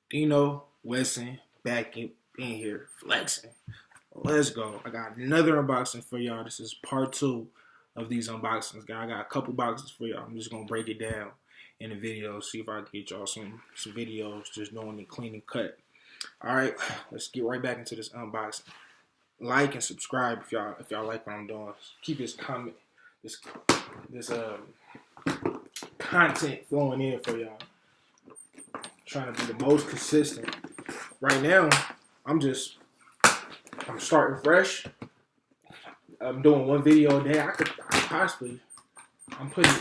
Dino, Wesson, back in here, flexing. Let's go. I got another unboxing for y'all. This is part two of these unboxings. I got a couple boxes for y'all. I'm just gonna break it down in the video. See if I can get y'all some videos just knowing the clean and cut. All right, let's get right back into this unboxing. Like and subscribe if y'all like what I'm doing. Keep this content flowing in for y'all. Trying to be the most consistent. Right now, I'm starting fresh. I'm doing one video a day. I'm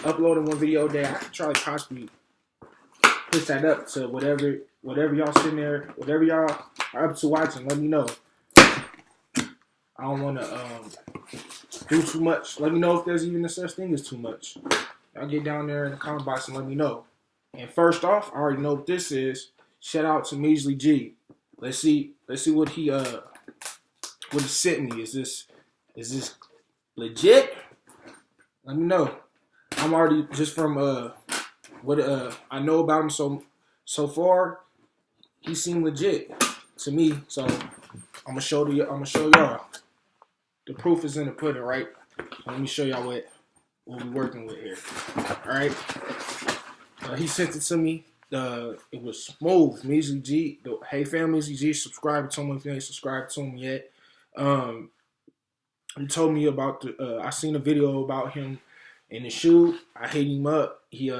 uploading one video a day. I could try to possibly push that up to whatever y'all sitting there, whatever y'all are up to watching. Let me know. I don't want to do too much. Let me know if there's even a such thing as too much. Y'all get down there in the comment box and let me know. And first off, I already know what this is. Shout out to Measly G. Let's see what he sent me. Is this legit? Let me know. I'm already just from what I know about him so far. He seemed legit to me. So I'm gonna show y'all. The proof is in the pudding, right? Let me show y'all what we're working with here. All right. He sent it to me. It was smooth. Measly G. Hey fam, Measly G. Subscribe to him if you ain't subscribed to him yet. He told me about I seen a video about him in the shoe. I hit him up. He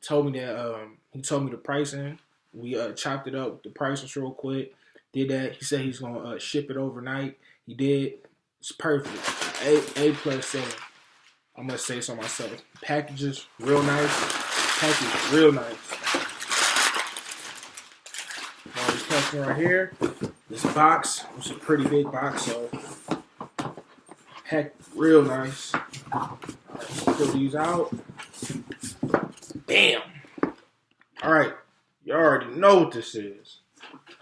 told me that he told me the pricing. We chopped it up with the prices real quick. Did that. He said he's gonna ship it overnight. He did. It's perfect. A+7. I'm gonna say so myself. Packages real nice. Package real nice. Now this packaging right here. This box. It's a pretty big box, so packed real nice. Alright, pull these out. Bam! Alright, you already know what this is.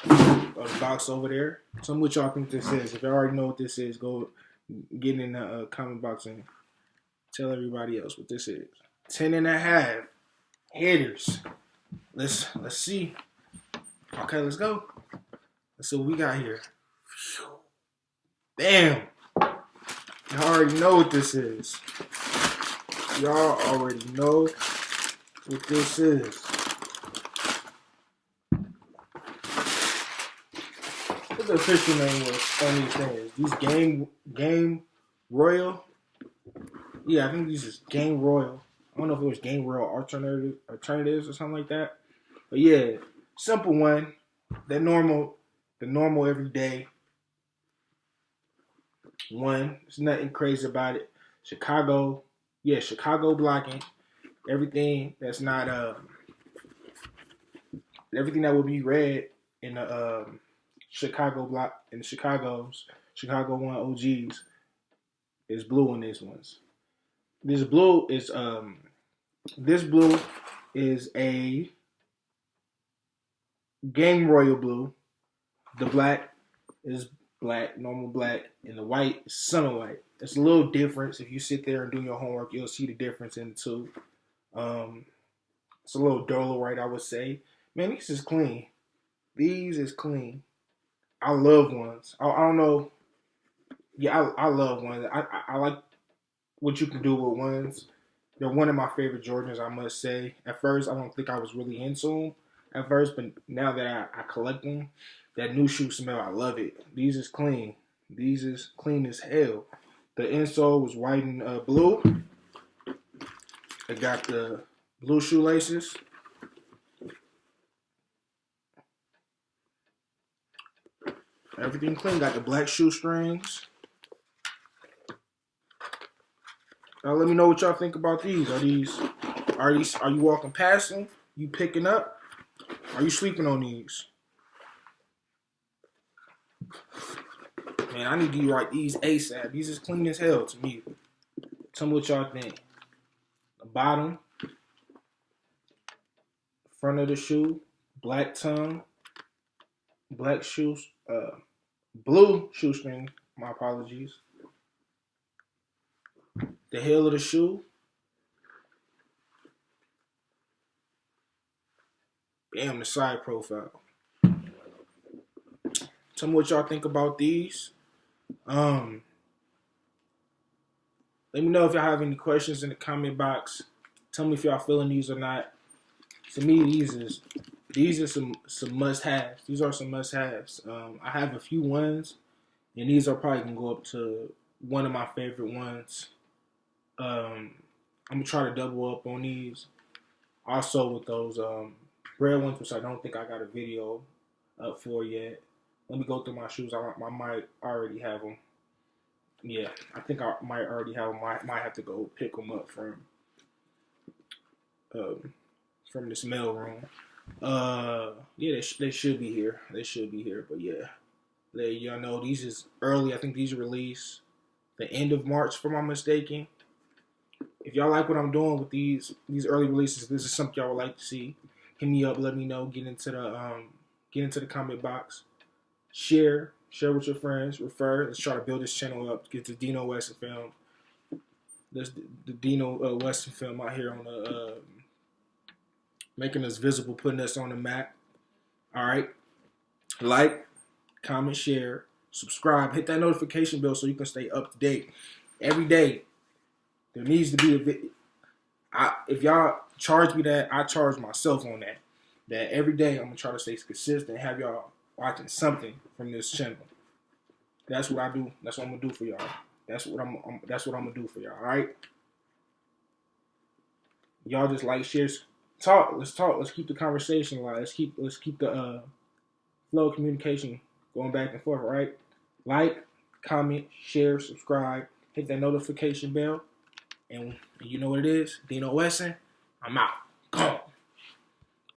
Got the box over there. Tell me what y'all think this is. If you already know what this is, go get in the comment box and tell everybody else what this is. 10.5 headers. Let's see. Okay, let's go. Let's see what we got here. Bam! Y'all already know what this is. Y'all already know what this is. What the official name was on these things? These Game Royal? Yeah, I think these is Game Royal. I don't know if it was Game Royal alternatives or something like that. But yeah, simple one. The normal everyday one. There's nothing crazy about it. Chicago blocking. Everything that's not everything that would be red in the Chicago block in the Chicago 1 OGs is blue in these ones. This blue is a Game Royal blue. The black is black, normal black, and the white is summer white. It's a little difference. If you sit there and do your homework, you'll see the difference in the two. It's a little duller white, I would say. Man, these is clean. These is clean. I love ones. I don't know. Yeah, I love ones. I like what you can do with ones. They're one of my favorite Jordans, I must say. At first, I don't think I was really into them at first, but now that I collect them, that new shoe smell, I love it. These is clean. These is clean as hell. The insole was white and blue. I got the blue shoelaces. Everything clean. Got the black shoestrings. Now let me know what y'all think about these. Are you walking past them? You picking up? Are you sleeping on these? Man, I need to write these ASAP. These is clean as hell to me. Tell me what y'all think. The bottom, front of the shoe, black tongue, black shoes, blue shoestring. My apologies. The heel of the shoe. Bam, the side profile. Tell me what y'all think about these. Let me know if y'all have any questions in the comment box. Tell me if y'all feeling these or not. To me, these are some must-haves. These are some must-haves. I have a few ones, and these are probably gonna go up to one of my favorite ones. I'm gonna try to double up on these. Also with those bread ones, which I don't think I got a video up for yet. Let me go through my shoes. I might already have them. Yeah, I think I might already have them. I might have to go pick them up from this mail room. Yeah, they should be here. They should be here. But yeah, y'all know these is early. I think these are released the end of March, if I'm not mistaken. If y'all like what I'm doing with these early releases, this is something y'all would like to see, hit me up. Let me know. Get into the comment box. Share with your friends. Refer. Let's try to build this channel up. Get the Dino Wesson film. There's the Dino Wesson film out here on the making us visible, putting us on the map. All right. Like, comment, share, subscribe, hit that notification bell so you can stay up to date every day. There needs to be a video. If y'all charge me that, I charge myself on that. That every day I'm gonna try to stay consistent, have y'all watching something from this channel. That's what I do. That's what I'm gonna do for y'all. That's what I'm gonna do for y'all. All right. Y'all just like, share, talk. Let's talk. Let's keep the conversation alive. Let's keep the flow of communication going back and forth. All right. Like, comment, share, subscribe, hit that notification bell, and you know what it is. Dino Wesson. I'm out.